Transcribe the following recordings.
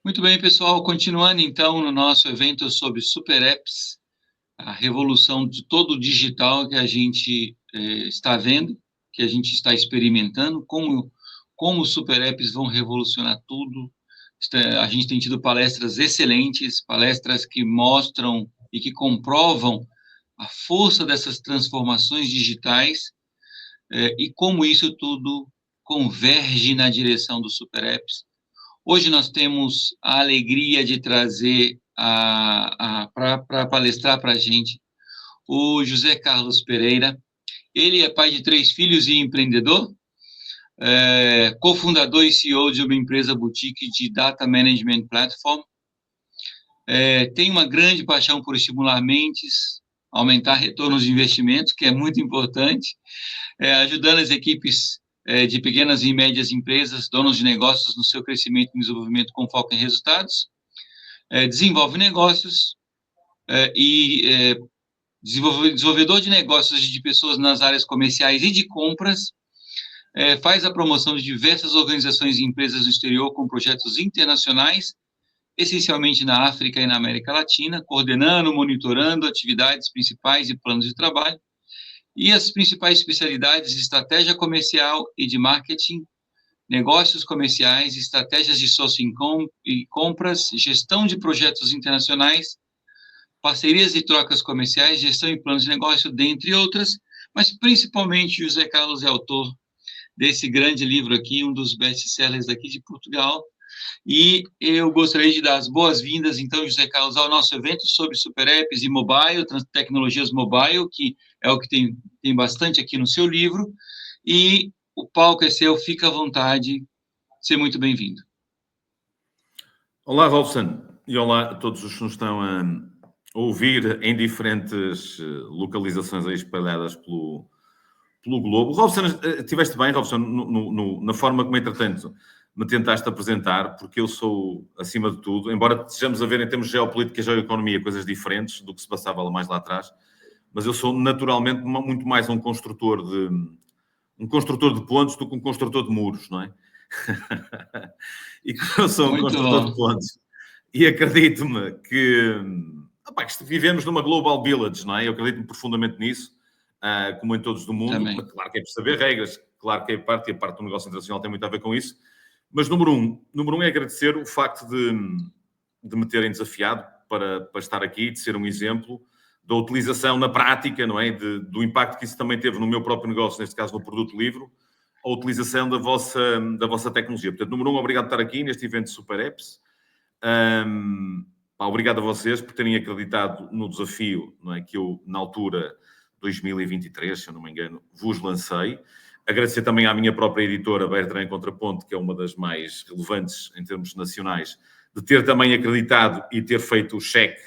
Muito bem, pessoal. Continuando então no nosso evento sobre super apps, a revolução de todo o digital que a gente está vendo, que a gente está experimentando, como os super apps vão revolucionar tudo. A gente tem tido palestras excelentes, palestras que mostram e que comprovam a força dessas transformações digitais e como isso tudo converge na direção dos super apps. Hoje nós temos a alegria de trazer para palestrar para a gente o José Carlos Pereira. Ele é pai de 3 filhos e empreendedor, cofundador e CEO de uma empresa boutique de Data Management Platform. Tem uma grande paixão por estimular mentes, aumentar retornos de investimentos, que é muito importante, ajudando as equipes de pequenas e médias empresas, donos de negócios no seu crescimento e desenvolvimento com foco em resultados, desenvolve negócios desenvolvedor de negócios de pessoas nas áreas comerciais e de compras, faz a promoção de diversas organizações e empresas no exterior com projetos internacionais, essencialmente na África e na América Latina, coordenando, monitorando atividades principais e planos de trabalho, e as principais especialidades de estratégia comercial e de marketing, negócios comerciais, estratégias de sourcing e compras, gestão de projetos internacionais, parcerias e trocas comerciais, gestão e planos de negócio, dentre outras, mas principalmente José Carlos é autor desse grande livro aqui, um dos best-sellers aqui de Portugal, e eu gostaria de dar as boas-vindas, então, José Carlos, ao nosso evento sobre super apps e mobile, tecnologias mobile, que é o que tem bastante aqui no seu livro, e o palco é seu, fica à vontade, seja muito bem-vindo. Olá, Robson, e olá a todos os que nos estão a ouvir em diferentes localizações aí espalhadas pelo globo. Robson, estiveste bem, Robson, na forma como, entretanto, me tentaste apresentar, porque eu sou, acima de tudo, embora estejamos a ver em termos de geopolítica e geoeconomia coisas diferentes do que se passava mais lá atrás, mas eu sou naturalmente muito mais um construtor de pontes do que um construtor de muros, não é? E como eu sou um construtor de pontes, e acredito-me que vivemos numa global village, não é? Eu acredito profundamente nisso, como em todos do mundo. Também. Claro que é preciso saber regras, claro que a parte do negócio internacional tem muito a ver com isso, mas número um é agradecer o facto de me terem desafiado para estar aqui, de ser um exemplo da utilização na prática, não é? Do impacto que isso também teve no meu próprio negócio, neste caso no produto livro, a utilização da vossa tecnologia. Portanto, número 1, obrigado por estar aqui neste evento de Super Apps. Obrigado a vocês por terem acreditado no desafio, não é, que eu, na altura, 2023, se eu não me engano, vos lancei. Agradecer também à minha própria editora, Bertrand Contraponto, que é uma das mais relevantes em termos nacionais, de ter também acreditado e ter feito o cheque,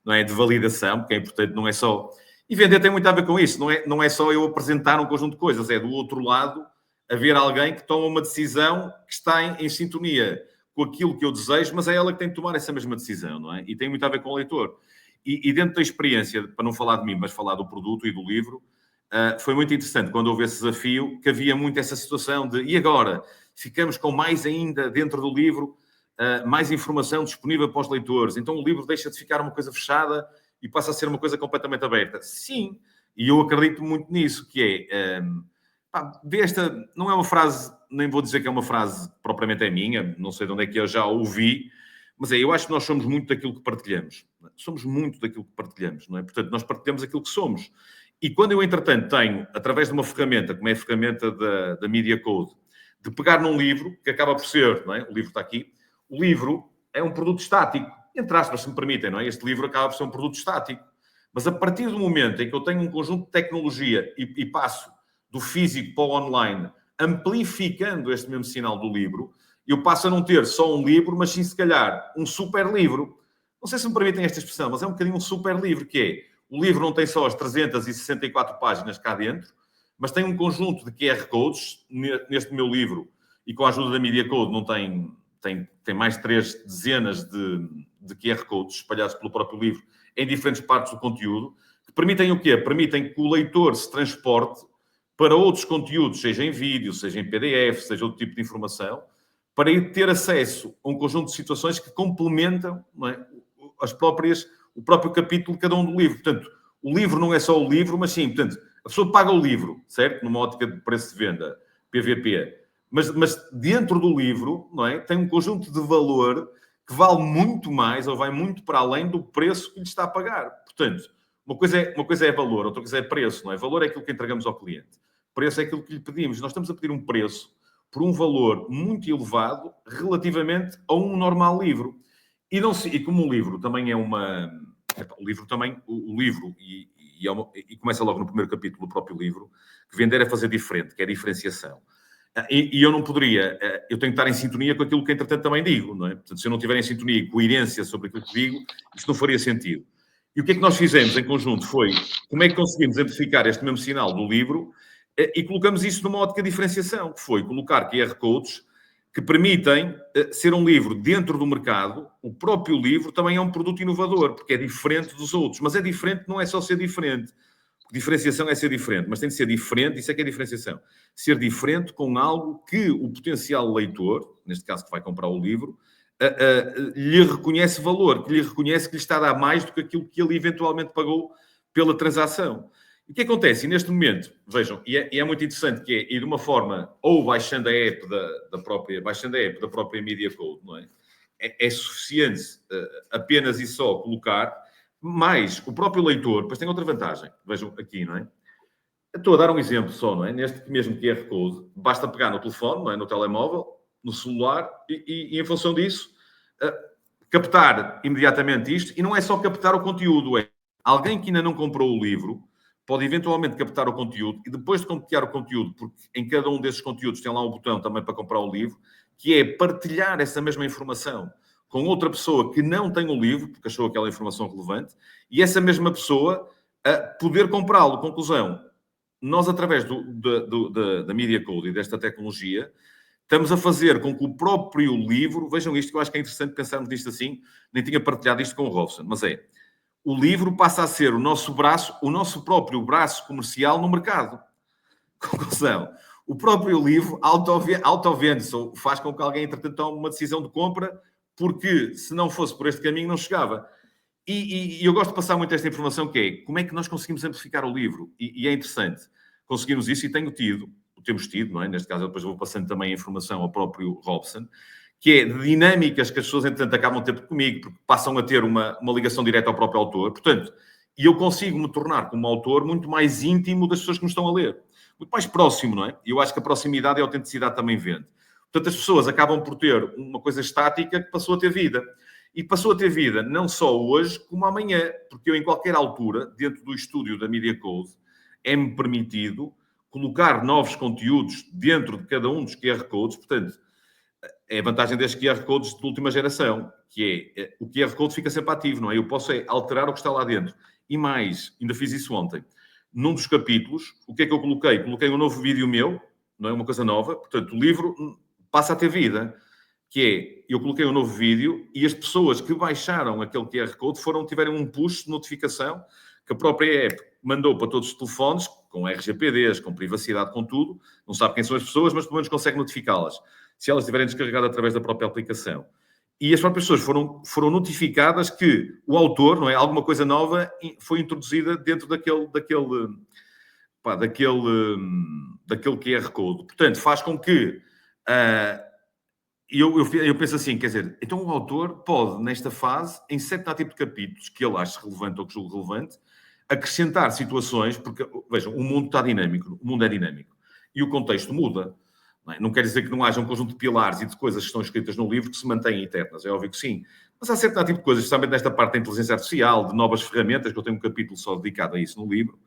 não é, de validação, que é importante, não é só... E vender tem muito a ver com isso, não é só eu apresentar um conjunto de coisas, é do outro lado haver alguém que toma uma decisão que está em sintonia com aquilo que eu desejo, mas é ela que tem de tomar essa mesma decisão, não é? E tem muito a ver com o leitor. E dentro da experiência, para não falar de mim, mas falar do produto e do livro, foi muito interessante quando houve esse desafio, que havia muito essa situação de, e agora? Ficamos com mais ainda dentro do livro, mais informação disponível para os leitores. Então o livro deixa de ficar uma coisa fechada e passa a ser uma coisa completamente aberta. Sim, e eu acredito muito nisso, que é... não é uma frase, nem vou dizer que é uma frase propriamente é minha, não sei de onde é que eu já ouvi, mas eu acho que nós somos muito daquilo que partilhamos. Somos muito daquilo que partilhamos, não é? Portanto, nós partilhamos aquilo que somos. E quando eu, entretanto, tenho, através de uma ferramenta, como é a ferramenta da Media Code, de pegar num livro, que acaba por ser, não é? O livro está aqui, o livro é um produto estático. Entre aspas, se me permitem, não é? Este livro acaba por ser um produto estático. Mas a partir do momento em que eu tenho um conjunto de tecnologia e passo do físico para o online, amplificando este mesmo sinal do livro, eu passo a não ter só um livro, mas sim, se calhar, um super livro. Não sei se me permitem esta expressão, mas é um bocadinho um super livro, que é, o livro não tem só as 364 páginas cá dentro, mas tem um conjunto de QR Codes, neste meu livro, e com a ajuda da Media Code não tem mais de 3 dezenas de QR Codes espalhados pelo próprio livro, em diferentes partes do conteúdo, que permitem o quê? Permitem que o leitor se transporte para outros conteúdos, seja em vídeo, seja em PDF, seja outro tipo de informação, para ir ter acesso a um conjunto de situações que complementam, não é, o próprio capítulo de cada um do livro. Portanto, o livro não é só o livro, mas sim, portanto, a pessoa paga o livro, certo? Numa ótica de preço de venda, PVP. Mas dentro do livro, não é, tem um conjunto de valor que vale muito mais ou vai muito para além do preço que lhe está a pagar. Portanto, uma coisa é valor, outra coisa é preço, não é? Valor é aquilo que entregamos ao cliente. Preço é aquilo que lhe pedimos. Nós estamos a pedir um preço por um valor muito elevado relativamente a um normal livro. E como o livro também é uma... O livro, e começa logo no primeiro capítulo do próprio livro, que vender é fazer diferente, que é diferenciação. E eu não poderia... Eu tenho que estar em sintonia com aquilo que, entretanto, também digo, não é? Portanto, se eu não estiver em sintonia e coerência sobre aquilo que digo, isto não faria sentido. E o que é que nós fizemos em conjunto foi como é que conseguimos amplificar este mesmo sinal do livro e colocamos isso numa ótica de diferenciação, que foi colocar QR Codes que permitem ser um livro dentro do mercado. O próprio livro também é um produto inovador, porque é diferente dos outros. Mas é diferente, não é só ser diferente. Diferenciação é ser diferente, mas tem de ser diferente, isso é que é diferenciação. Ser diferente com algo que o potencial leitor, neste caso que vai comprar o livro, lhe reconhece valor, que lhe reconhece que lhe está a dar mais do que aquilo que ele eventualmente pagou pela transação. O que acontece? E neste momento, vejam, e é muito interessante que é ir de uma forma, ou baixando a app da própria Media Code, não é? É suficiente apenas e só colocar, mas o próprio leitor, depois tem outra vantagem, vejam aqui, não é? Estou a dar um exemplo só, não é? Neste mesmo QR Code, basta pegar no telefone, não é? No telemóvel, no celular, e em função disso, captar imediatamente isto, e não é só captar o conteúdo, é alguém que ainda não comprou o livro, pode eventualmente captar o conteúdo e depois de compartilhar o conteúdo, porque em cada um desses conteúdos tem lá um botão também para comprar o livro, que é partilhar essa mesma informação com outra pessoa que não tem o livro, porque achou aquela informação relevante, e essa mesma pessoa poder comprá-lo. Conclusão, nós através da Media Code e desta tecnologia, estamos a fazer com que o próprio livro, vejam isto, que eu acho que é interessante pensarmos nisto assim, nem tinha partilhado isto com o Robson, mas o livro passa a ser o nosso próprio braço comercial no mercado. Conclusão. O próprio livro autovende-se, ou faz com que alguém, entretanto, tome uma decisão de compra, porque se não fosse por este caminho, não chegava. E eu gosto de passar muito esta informação, que é como é que nós conseguimos amplificar o livro. E é interessante. Conseguimos isso e temos tido, não é? Neste caso, eu depois vou passando também a informação ao próprio Robson, que é de dinâmicas que as pessoas, entretanto, acabam a ter comigo, porque passam a ter uma ligação direta ao próprio autor. Portanto, e eu consigo me tornar, como autor, muito mais íntimo das pessoas que me estão a ler. Muito mais próximo, não é? E eu acho que a proximidade e a autenticidade também vende. Portanto, as pessoas acabam por ter uma coisa estática que passou a ter vida. E passou a ter vida não só hoje, como amanhã. Porque eu, em qualquer altura, dentro do estúdio da Media Code, é-me permitido colocar novos conteúdos dentro de cada um dos QR Codes. Portanto, é a vantagem destes QR Codes de última geração, que é o QR Code fica sempre ativo, não é? Eu posso alterar o que está lá dentro. E mais, ainda fiz isso ontem. Num dos capítulos, o que é que eu coloquei? Coloquei um novo vídeo meu, não é uma coisa nova, portanto, o livro passa a ter vida, que é, eu coloquei um novo vídeo e as pessoas que baixaram aquele QR Code tiveram um push de notificação que a própria app mandou para todos os telefones, com RGPDs, com privacidade, com tudo. Não sabe quem são as pessoas, mas pelo menos consegue notificá-las, se elas estiverem descarregadas através da própria aplicação. E as próprias pessoas foram notificadas que o autor, não é, alguma coisa nova foi introduzida dentro daquele QR Code. Portanto, faz com que... eu penso assim, quer dizer, então o autor pode, nesta fase, em certo tipo de capítulos que ele acha relevante ou que julgue relevante, acrescentar situações, porque, vejam, o mundo está dinâmico, o mundo é dinâmico, e o contexto muda. Não quer dizer que não haja um conjunto de pilares e de coisas que estão escritas no livro que se mantêm eternas, é óbvio que sim. Mas há certo tipo de coisas, especialmente nesta parte da inteligência artificial, de novas ferramentas, que eu tenho um capítulo só dedicado a isso no livro,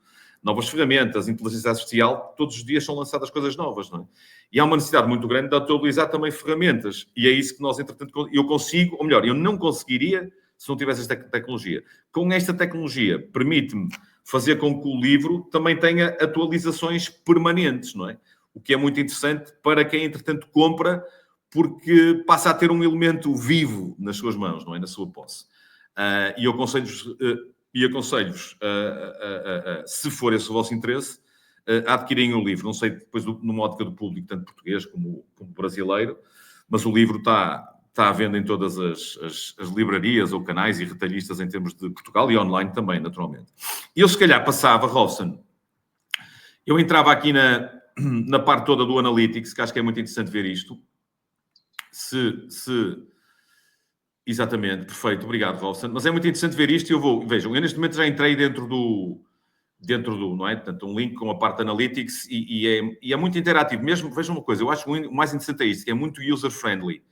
novas ferramentas, inteligência artificial, todos os dias são lançadas coisas novas, não é? E há uma necessidade muito grande de atualizar também ferramentas. E é isso que nós, entretanto, eu consigo, ou melhor, eu não conseguiria se não tivesse esta tecnologia. Com esta tecnologia, permite-me fazer com que o livro também tenha atualizações permanentes, não é? O que é muito interessante para quem, entretanto, compra, porque passa a ter um elemento vivo nas suas mãos, não é? Na sua posse. E eu aconselho-vos, se for esse o vosso interesse, a adquirirem o livro. Não sei, depois, numa ótica do público, tanto português como brasileiro, mas o livro está à venda em todas as livrarias ou canais e retalhistas em termos de Portugal e online também, naturalmente. E eu, se calhar, passava, Robson, eu entrava aqui na parte toda do Analytics, que acho que é muito interessante ver isto. Exatamente, perfeito, obrigado, Robson. Mas é muito interessante ver isto e vejam, eu neste momento já entrei dentro do, não é? Portanto, um link com a parte de Analytics e é muito interativo. Mesmo, vejam uma coisa, eu acho que o mais interessante é isto, que é muito user-friendly,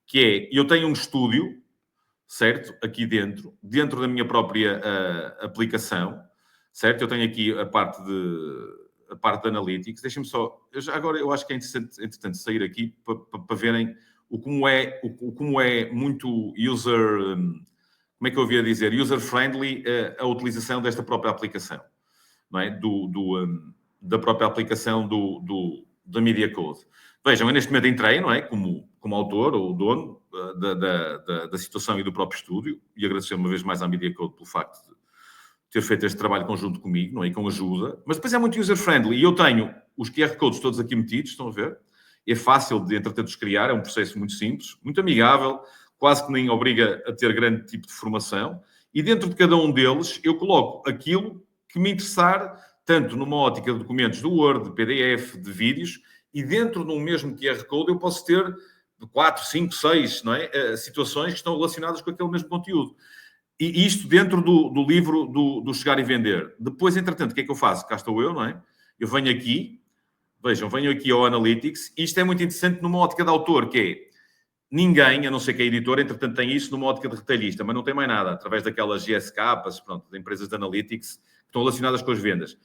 que é, eu tenho um estúdio, certo? Aqui dentro da minha própria aplicação, certo? Eu tenho aqui a parte de Analytics. Deixem-me só... Agora, eu acho que é interessante sair aqui para verem como é muito como é que eu havia dizer? User-friendly a utilização desta própria aplicação, não é? Da própria aplicação da Media Code. Vejam, eu neste momento entrei, não é? Como autor ou dono da situação e do próprio estúdio, e agradecer uma vez mais à Media Code pelo facto de ter feito este trabalho conjunto comigo, não é? E com ajuda. Mas depois é muito user-friendly. E eu tenho os QR Codes todos aqui metidos, estão a ver? É fácil de, entretanto, criar, é um processo muito simples, muito amigável, quase que nem obriga a ter grande tipo de formação. E dentro de cada um deles, eu coloco aquilo que me interessar, tanto numa ótica de documentos do Word, de PDF, de vídeos, e dentro de um mesmo QR Code eu posso ter 4, 5, 6 não é? Situações que estão relacionadas com aquele mesmo conteúdo. E isto dentro do livro do Chegar e Vender. Depois, entretanto, o que é que eu faço? Cá estou eu, não é? Eu venho aqui, vejam, venho aqui ao Analytics. Isto é muito interessante numa ótica de autor, que é ninguém, a não ser que a editora, entretanto, tem isso numa ótica de retalhista, mas não tem mais nada, através daquelas GSKs, pronto, de empresas de Analytics, que estão relacionadas com as vendas.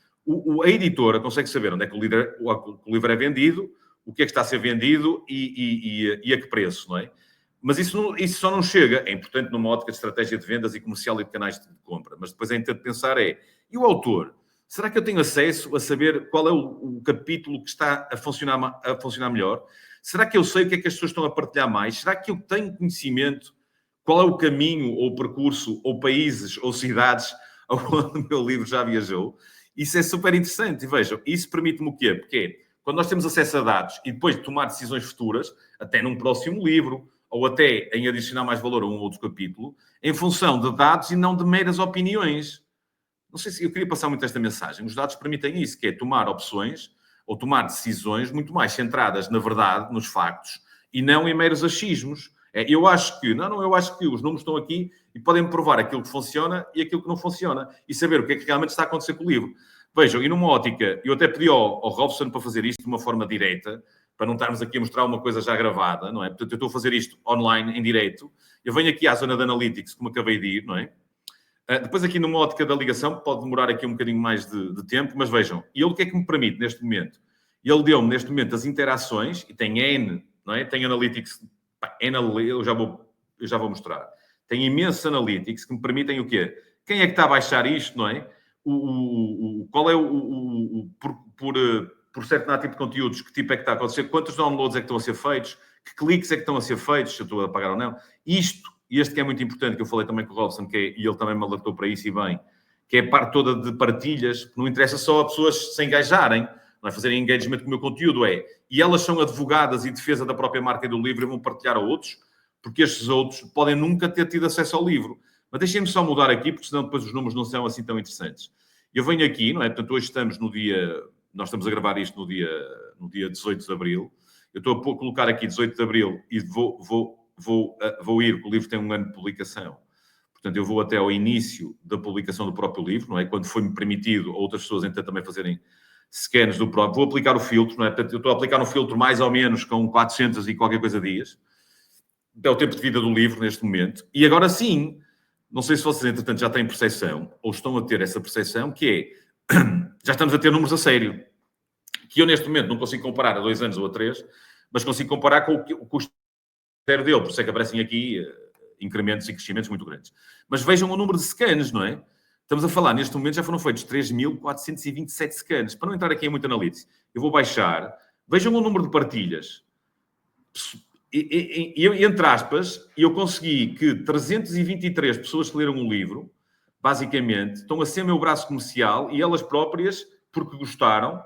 A editora consegue saber onde é que o livro é vendido, o que é que está a ser vendido e a que preço, não é? Mas isso só não chega. É importante numa ótica de estratégia de vendas e comercial e de canais de compra. Mas depois é importante pensar e o autor? Será que eu tenho acesso a saber qual é o capítulo que está a funcionar melhor? Será que eu sei o que é que as pessoas estão a partilhar mais? Será que eu tenho conhecimento? Qual é o caminho, ou percurso, ou países, ou cidades onde o meu livro já viajou? Isso é super interessante. E vejam, isso permite-me o quê? Porque quando nós temos acesso a dados e depois de tomar decisões futuras, até num próximo livro, ou até em adicionar mais valor a um outro capítulo, em função de dados e não de meras opiniões. Não sei se eu queria passar muito esta mensagem. Os dados permitem isso, que é tomar opções ou tomar decisões muito mais centradas na verdade, nos factos, e não em meros achismos. Eu acho que os números estão aqui e podem provar aquilo que funciona e aquilo que não funciona e saber o que é que realmente está a acontecer com o livro. Vejam, e numa ótica, eu até pedi ao Robson para fazer isto de uma forma direta, para não estarmos aqui a mostrar uma coisa já gravada, não é? Portanto, eu estou a fazer isto online, em direto. Eu venho aqui à zona de Analytics, como acabei de ir, não é? Depois aqui numa ótica da ligação, pode demorar aqui um bocadinho mais de tempo, mas vejam, ele o que é que me permite neste momento? Ele deu-me neste momento as interações, e tem N, não é? Tem Analytics, eu já vou mostrar. Tem imensos Analytics que me permitem o quê? Quem é que está a baixar isto, não é? Qual é por certo tipo de conteúdos, que tipo é que está a acontecer, quantos downloads é que estão a ser feitos, que cliques é que estão a ser feitos, se eu estou a pagar ou não. Este que é muito importante, que eu falei também com o Robson, e ele também me alertou para isso e bem, que é a parte toda de partilhas, que não interessa só a pessoas se engajarem, não é fazerem engagement com o meu conteúdo, e elas são advogadas e defesa da própria marca e do livro e vão partilhar a outros, porque estes outros podem nunca ter tido acesso ao livro. Mas deixem-me só mudar aqui, porque senão depois os números não são assim tão interessantes. Eu venho aqui, não é? Portanto, hoje estamos no dia... Nós estamos a gravar isto no dia 18 de Abril. Eu estou a colocar aqui 18 de Abril e vou ir, porque o livro tem um ano de publicação. Portanto, eu vou até ao início da publicação do próprio livro, não é? Quando foi-me permitido a outras pessoas, então, também fazerem scans do próprio. Vou aplicar o filtro, não é? Portanto, eu estou a aplicar um filtro mais ou menos com 400 e qualquer coisa dias. É o tempo de vida do livro neste momento. E agora sim, não sei se vocês, entretanto, já têm percepção, ou estão a ter essa percepção, que é... Já estamos a ter números a sério. Que eu, neste momento, não consigo comparar a 2 anos ou a 3, mas consigo comparar com o custo dele. Por isso é que aparecem aqui incrementos e crescimentos muito grandes. Mas vejam o número de scans, não é? Estamos a falar, neste momento, já foram feitos 3.427 scans. Para não entrar aqui em muito análise, eu vou baixar. Vejam o número de partilhas. E entre aspas, eu consegui que 323 pessoas que leram o livro, basicamente, estão a ser meu braço comercial e elas próprias, porque gostaram,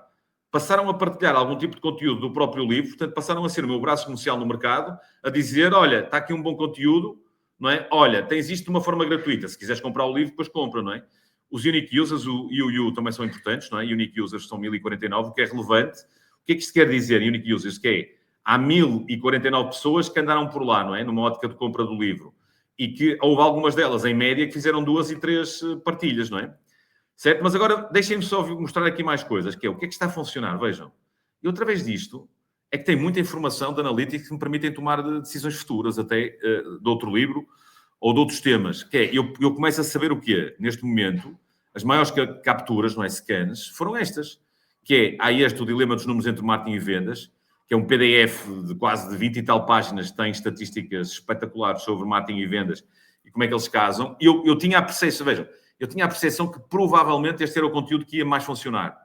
passaram a partilhar algum tipo de conteúdo do próprio livro, portanto, passaram a ser o meu braço comercial no mercado, a dizer, olha, está aqui um bom conteúdo, não é? Olha, tens isto de uma forma gratuita, se quiseres comprar o livro, depois compra, não é? Os unique users, o UU, também são importantes, não é? Unique users são 1049, o que é relevante. O que é que isto quer dizer, unique users? Que é, há 1049 pessoas que andaram por lá, não é? Numa ótica de compra do livro. E que houve algumas delas, em média, que fizeram 2 e 3 partilhas, não é? Certo? Mas agora, deixem-me só mostrar aqui mais coisas, que é o que é que está a funcionar, vejam. E outra vez disto, é que tem muita informação de analytics que me permitem tomar decisões futuras, até de outro livro, ou de outros temas, que é, eu começo a saber o quê? Neste momento, as maiores capturas, não é, scans, foram estas, que é, há o dilema dos números entre marketing e vendas, que é um PDF de quase de 20 e tal páginas, que tem estatísticas espetaculares sobre marketing e vendas, e como é que eles casam. E eu tinha a percepção, vejam, eu tinha a percepção que provavelmente este era o conteúdo que ia mais funcionar.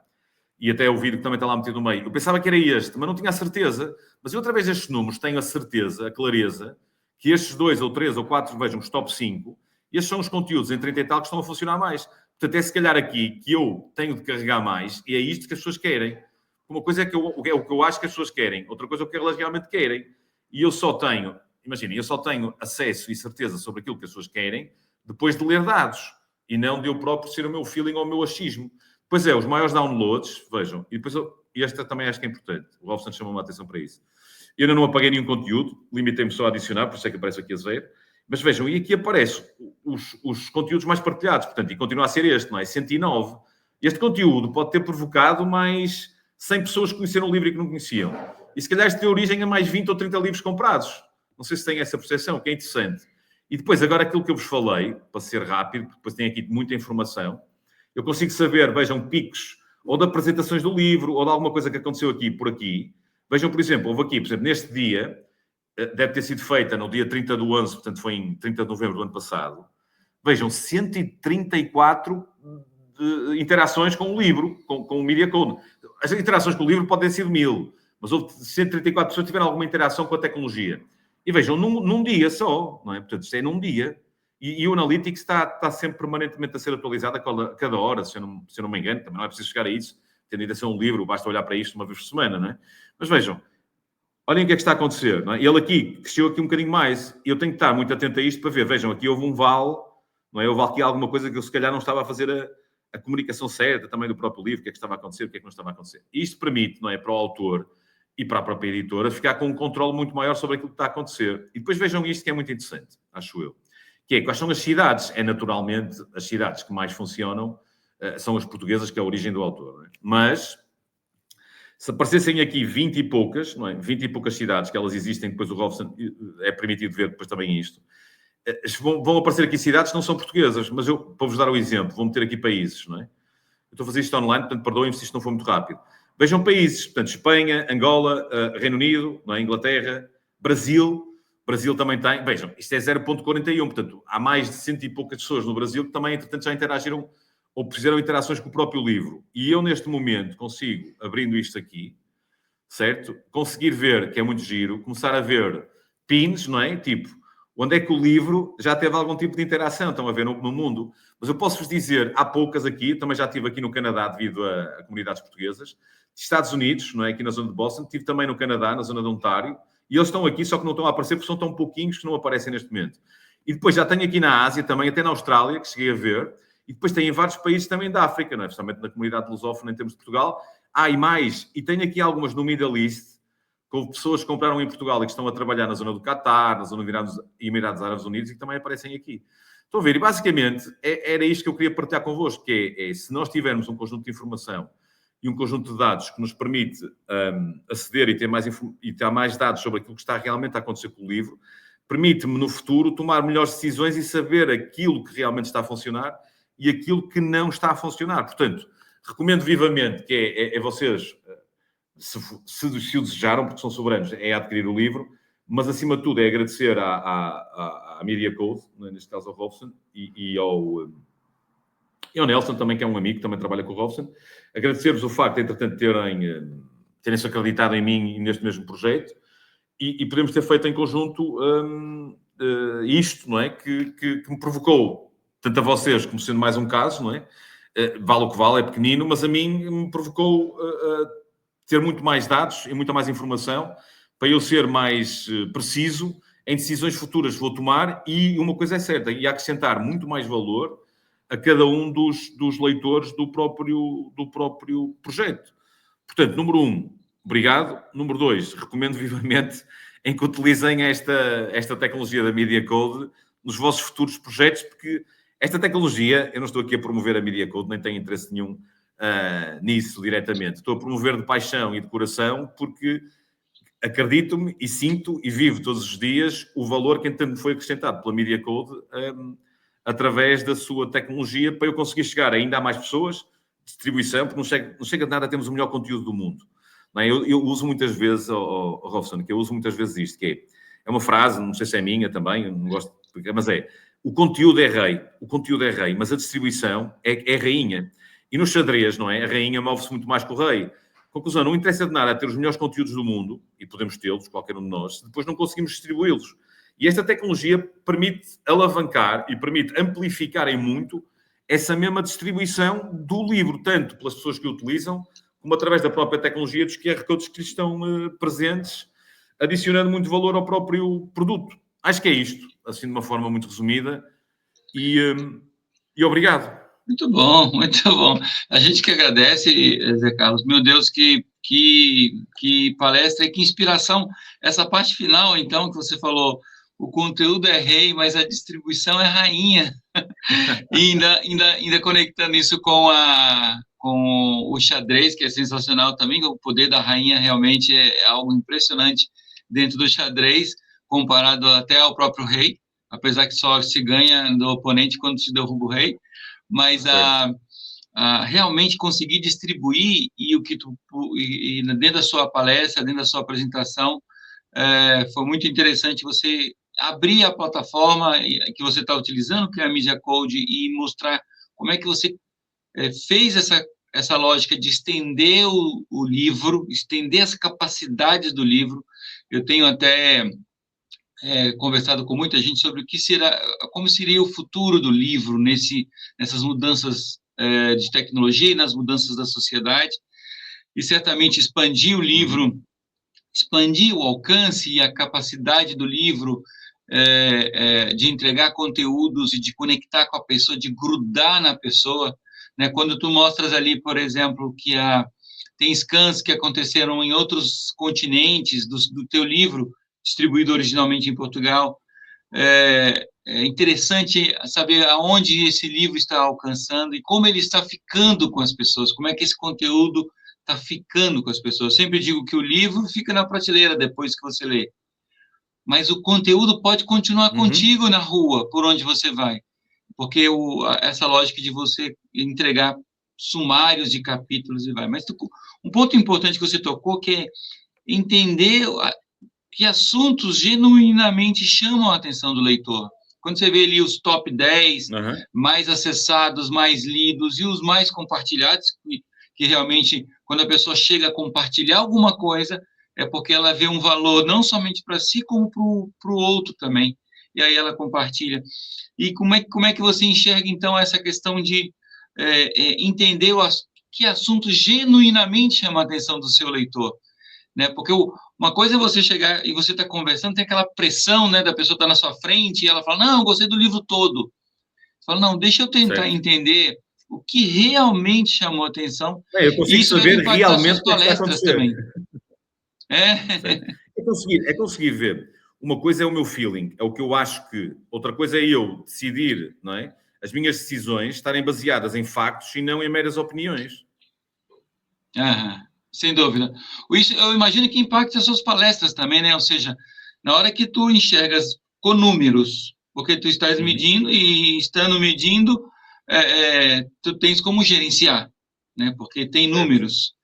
E até o vídeo que também está lá metido no meio. Eu pensava que era este, mas não tinha a certeza. Mas eu, através destes números, tenho a certeza, a clareza, que estes 2 ou 3 ou 4, vejam, os top 5, estes são os conteúdos em 30 e tal que estão a funcionar mais. Portanto, é se calhar aqui que eu tenho de carregar mais e é isto que as pessoas querem. Uma coisa é, o que eu acho que as pessoas querem, outra coisa é o que elas realmente querem. E eu só tenho, imaginem, eu só tenho acesso e certeza sobre aquilo que as pessoas querem depois de ler dados e não de eu próprio ser o meu feeling ou o meu achismo. Pois é, os maiores downloads, vejam, e depois e esta também acho que é importante, o Robson chamou-me a atenção para isso. Eu ainda não apaguei nenhum conteúdo, limitei-me só a adicionar, por isso é que aparece aqui a zero. Mas vejam, e aqui aparecem os conteúdos mais partilhados, portanto, e continua a ser este, não é? 109. Este conteúdo pode ter provocado mais 100 pessoas que conheceram o livro e que não conheciam. E se calhar isto deu origem a mais 20 ou 30 livros comprados. Não sei se têm essa percepção, que é interessante. E depois, agora aquilo que eu vos falei, para ser rápido, porque depois tem aqui muita informação, eu consigo saber, vejam, picos, ou de apresentações do livro, ou de alguma coisa que aconteceu aqui, por aqui. Vejam, por exemplo, houve aqui, por exemplo, neste dia, deve ter sido feita no dia 30 do 11, portanto foi em 30 de novembro do ano passado. Vejam, 134 interações com o livro, com o Media Code. As interações com o livro podem ter sido 1000, mas houve 134 pessoas que tiveram alguma interação com a tecnologia. E vejam, num dia só, não é? Portanto, isto é num dia. E o Analytics está sempre permanentemente a ser atualizado a cada hora, se eu não me engano. Também não é preciso chegar a isso. Tendo ainda a ser um livro, basta olhar para isto uma vez por semana, não é? Mas vejam, olhem o que é que está a acontecer. Não é? Ele aqui cresceu aqui um bocadinho mais. E eu tenho que estar muito atento a isto para ver. Vejam, aqui houve um vale, não é? Houve aqui alguma coisa que eu se calhar não estava a fazer a comunicação certa também do próprio livro, o que é que estava a acontecer, o que é que não estava a acontecer. E isto permite, não é, para o autor e para a própria editora ficar com um controle muito maior sobre aquilo que está a acontecer. E depois vejam isto que é muito interessante, acho eu. Que é, quais são as cidades? É naturalmente as cidades que mais funcionam são as portuguesas, que é a origem do autor. Não é? Mas, se aparecessem aqui 20 e poucas, não é? 20 e poucas cidades que elas existem, depois o Robson é permitido ver depois também isto, vão aparecer aqui cidades que não são portuguesas, mas eu, para vos dar o exemplo, vou meter aqui países, não é? Eu estou a fazer isto online, portanto, perdoem-me se isto não for muito rápido. Vejam países, portanto, Espanha, Angola, Reino Unido, não é? Inglaterra, Brasil também tem. Vejam, isto é 0,41, portanto, há mais de 100 e poucas pessoas no Brasil que também, entretanto, já interagiram ou fizeram interações com o próprio livro. E eu, neste momento, consigo, abrindo isto aqui, certo? Conseguir ver, que é muito giro, começar a ver pins, não é? Tipo, onde é que o livro já teve algum tipo de interação, estão a ver no mundo. Mas eu posso-vos dizer, há poucas aqui, também já estive aqui no Canadá devido a comunidades portuguesas, Estados Unidos, não é? Aqui na zona de Boston, estive também no Canadá, na zona de Ontário, e eles estão aqui, só que não estão a aparecer porque são tão pouquinhos que não aparecem neste momento. E depois já tenho aqui na Ásia também, até na Austrália, que cheguei a ver, e depois tem em vários países também da África, não é? Especialmente na comunidade lusófona em termos de Portugal. E mais, e tenho aqui algumas no Middle East, que houve pessoas que compraram em Portugal e que estão a trabalhar na zona do Qatar, na zona de Emirados Árabes Unidos e que também aparecem aqui. Estão a ver? E basicamente era isto que eu queria partilhar convosco, que é se nós tivermos um conjunto de informação e um conjunto de dados que nos permite aceder e ter mais dados sobre aquilo que está realmente a acontecer com o livro, permite-me no futuro tomar melhores decisões e saber aquilo que realmente está a funcionar e aquilo que não está a funcionar. Portanto, recomendo vivamente que é vocês... Se o desejaram, porque são soberanos, é adquirir o livro, mas acima de tudo é agradecer à Media Code, neste caso ao Robson, e ao Nelson também, que é um amigo, que também trabalha com o Robson. Agradecer-vos o facto de, entretanto, terem-se acreditado em mim e neste mesmo projeto e podemos ter feito em conjunto isto, não é? Que me provocou, tanto a vocês como sendo mais um caso, não é? Vale o que vale, é pequenino, mas a mim me provocou ter muito mais dados e muita mais informação para eu ser mais preciso em decisões futuras que vou tomar, e uma coisa é certa, e acrescentar muito mais valor a cada um dos leitores do próprio projeto. Portanto, número 1, obrigado. Número 2, recomendo vivamente em que utilizem esta tecnologia da Media Code nos vossos futuros projetos, porque esta tecnologia, eu não estou aqui a promover a Media Code, nem tenho interesse nenhum nisso diretamente. Estou a promover de paixão e de coração, porque acredito-me e sinto e vivo todos os dias o valor que então foi acrescentado pela Media Code através da sua tecnologia, para eu conseguir chegar ainda a mais pessoas, distribuição, porque não chega de nada, temos o melhor conteúdo do mundo. Não é? Eu uso muitas vezes, Robson, que eu uso muitas vezes isto, que é uma frase, não sei se é minha também, não gosto, mas o conteúdo é rei, mas a distribuição é rainha. E no xadrez, não é? A rainha move-se muito mais que o rei. Conclusão, não interessa de nada ter os melhores conteúdos do mundo, e podemos tê-los, qualquer um de nós, se depois não conseguimos distribuí-los. E esta tecnologia permite alavancar e permite amplificar em muito essa mesma distribuição do livro, tanto pelas pessoas que o utilizam, como através da própria tecnologia dos QR Codes que lhes estão presentes, adicionando muito valor ao próprio produto. Acho que é isto, assim de uma forma muito resumida, e obrigado. Muito bom, muito bom. A gente que agradece, Zé Carlos. Meu Deus, que palestra e que inspiração. Essa parte final, então, que você falou, o conteúdo é rei, mas a distribuição é rainha. E ainda conectando isso com o xadrez, que é sensacional também, o poder da rainha realmente é algo impressionante dentro do xadrez, comparado até ao próprio rei, apesar que só se ganha do oponente quando se derruba o rei. Mas realmente conseguir distribuir e dentro da sua palestra, dentro da sua apresentação, foi muito interessante você abrir a plataforma que você está utilizando, que é a Media Code, e mostrar como é que você fez essa lógica de estender o livro, estender as capacidades do livro. Eu tenho até conversado com muita gente sobre como seria o futuro do livro nessas mudanças de tecnologia e nas mudanças da sociedade, e certamente expandir o livro, expandir o alcance e a capacidade do livro de entregar conteúdos e de conectar com a pessoa, de grudar na pessoa, né? Quando tu mostras ali, por exemplo, que tem scans que aconteceram em outros continentes do teu livro, distribuído originalmente em Portugal. É interessante saber aonde esse livro está alcançando e como ele está ficando com as pessoas, como é que esse conteúdo está ficando com as pessoas. Eu sempre digo que o livro fica na prateleira depois que você lê, mas o conteúdo pode continuar contigo na rua, por onde você vai, porque essa lógica de você entregar sumários de capítulos e vai. Mas um ponto importante que você tocou, que é entender que assuntos genuinamente chamam a atenção do leitor. Quando você vê ali os top 10 mais acessados, mais lidos e os mais compartilhados, que realmente, quando a pessoa chega a compartilhar alguma coisa, é porque ela vê um valor não somente para si, como para o outro também. E aí ela compartilha. E como é que você enxerga, então, essa questão de entender que assunto genuinamente chama a atenção do seu leitor? Né? Porque uma coisa é você chegar e você está conversando, tem aquela pressão, né, da pessoa estar na sua frente e ela fala, não, eu gostei do livro todo. Você fala, não, deixa eu tentar entender o que realmente chamou a atenção. Eu consigo isso saber vai realmente suas palestras também. É conseguir ver. Uma coisa é o meu feeling, é o que eu acho que. Outra coisa é eu decidir, não é? As minhas decisões estarem baseadas em factos e não em meras opiniões. Sem dúvida. Isso, eu imagino que impacta as suas palestras também, né? Ou seja, na hora que tu enxergas com números, porque tu estás medindo e estando medindo, tu tens como gerenciar, né? Porque tem números.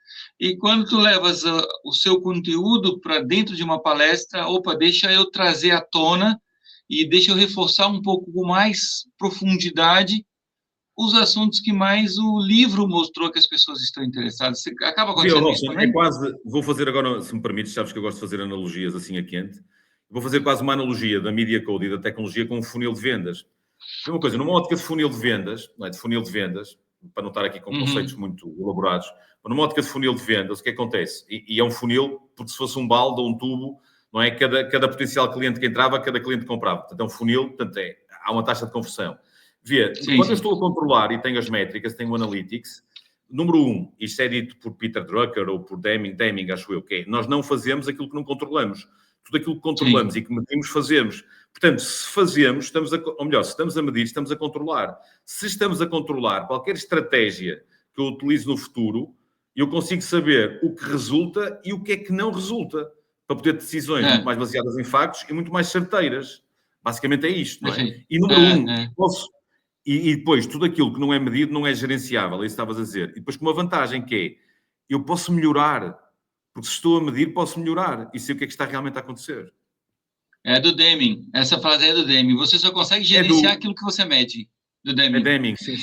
E quando tu levas o seu conteúdo para dentro de uma palestra, deixa eu trazer à tona e deixa eu reforçar um pouco com mais profundidade os assuntos que mais o livro mostrou que as pessoas estão interessadas. Você acaba acontecendo isso também? Vou fazer agora, se me permites, sabes que eu gosto de fazer analogias assim a quente. Vou fazer quase uma analogia da Media Code e da tecnologia com um funil de vendas. É uma coisa, numa ótica de funil de vendas, não é? De funil de vendas, para não estar aqui com conceitos muito elaborados, mas numa ótica de funil de vendas, o que acontece? E é um funil, porque se fosse um balde ou um tubo, não é? Cada potencial cliente que entrava, cada cliente comprava. Portanto, é um funil, portanto, há uma taxa de conversão. Vê, quando eu estou a controlar e tenho as métricas, tenho o Analytics, número 1, isto é dito por Peter Drucker ou por Deming, acho eu, que é, nós não fazemos aquilo que não controlamos. Tudo aquilo que controlamos e que medimos, fazemos. Portanto, se fazemos, ou melhor, se estamos a medir, estamos a controlar. Se estamos a controlar qualquer estratégia que eu utilizo no futuro, eu consigo saber o que resulta e o que é que não resulta, para poder ter decisões muito mais baseadas em factos e muito mais certeiras. Basicamente é isto, não é? E número 1, e depois, tudo aquilo que não é medido não é gerenciável, é isso que estavas a dizer. E depois com uma vantagem que é, eu posso melhorar, porque se estou a medir, posso melhorar e sei o que é que está realmente a acontecer. É do Deming, essa frase é do Deming. Você só consegue gerenciar aquilo que você mede, do Deming. É Deming, sim.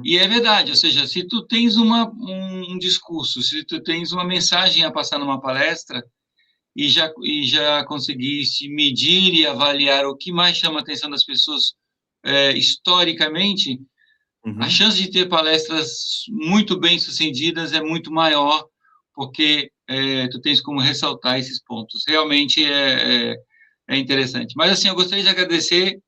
E é verdade, ou seja, se tu tens um discurso, se tu tens uma mensagem a passar numa palestra e já conseguiste medir e avaliar o que mais chama a atenção das pessoas historicamente, a chance de ter palestras muito bem sucedidas é muito maior, porque tu tens como ressaltar esses pontos. Realmente é interessante. Mas, assim, eu gostaria de agradecer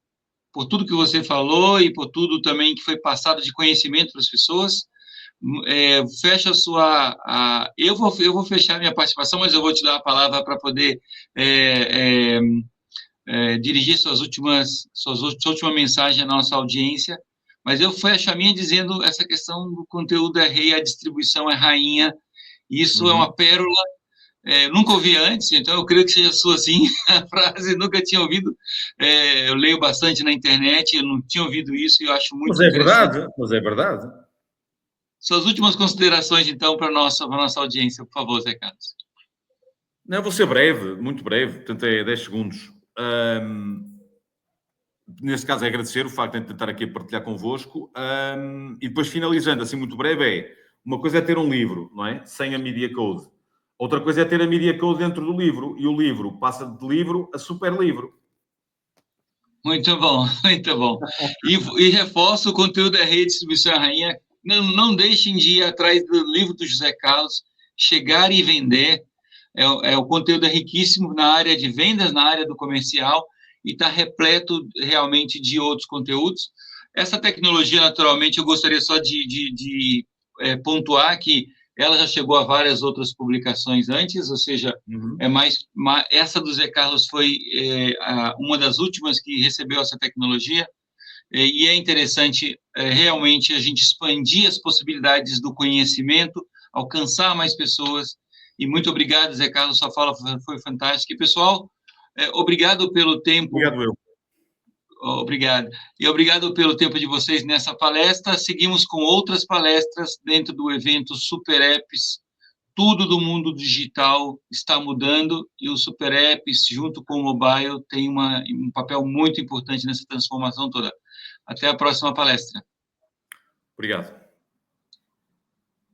por tudo que você falou e por tudo também que foi passado de conhecimento para as pessoas. Fecha a sua... Eu vou fechar minha participação, mas eu vou te dar a palavra para poder dirigir sua última mensagem à nossa audiência. Mas eu fecho a minha dizendo essa questão do conteúdo é rei, a distribuição é rainha. Isso é uma pérola. Nunca ouvi antes, então eu creio que seja sua, sim, a frase, nunca tinha ouvido. Eu leio bastante na internet, eu não tinha ouvido isso e eu acho muito interessante. Mas é verdade. Suas últimas considerações, então, para a nossa audiência, por favor, Zé Carlos. Não, vou ser breve, muito breve, portanto é 10 segundos. Neste caso é agradecer o facto de tentar aqui partilhar convosco. E depois, finalizando, assim muito breve, uma coisa é ter um livro, não é? Sem a Media Code. Outra coisa é ter a Media Code dentro do livro. E o livro passa de livro a super livro. Muito bom, muito bom. E reforço, o conteúdo é rei, distribuição é rainha. Não deixem de ir atrás do livro do José Carlos, chegar e vender. O conteúdo é riquíssimo na área de vendas, na área do comercial, e está repleto realmente de outros conteúdos. Essa tecnologia, naturalmente, eu gostaria só de pontuar que ela já chegou a várias outras publicações antes, ou seja, essa do Zé Carlos foi uma das últimas que recebeu essa tecnologia, e é interessante realmente a gente expandir as possibilidades do conhecimento, alcançar mais pessoas. E muito obrigado, Zé Carlos, sua fala foi fantástica. E, pessoal, obrigado pelo tempo. Obrigado, eu. Obrigado. E obrigado pelo tempo de vocês nessa palestra. Seguimos com outras palestras dentro do evento Super Apps. Tudo do mundo digital está mudando e o Super Apps, junto com o mobile, tem um papel muito importante nessa transformação toda. Até a próxima palestra. Obrigado.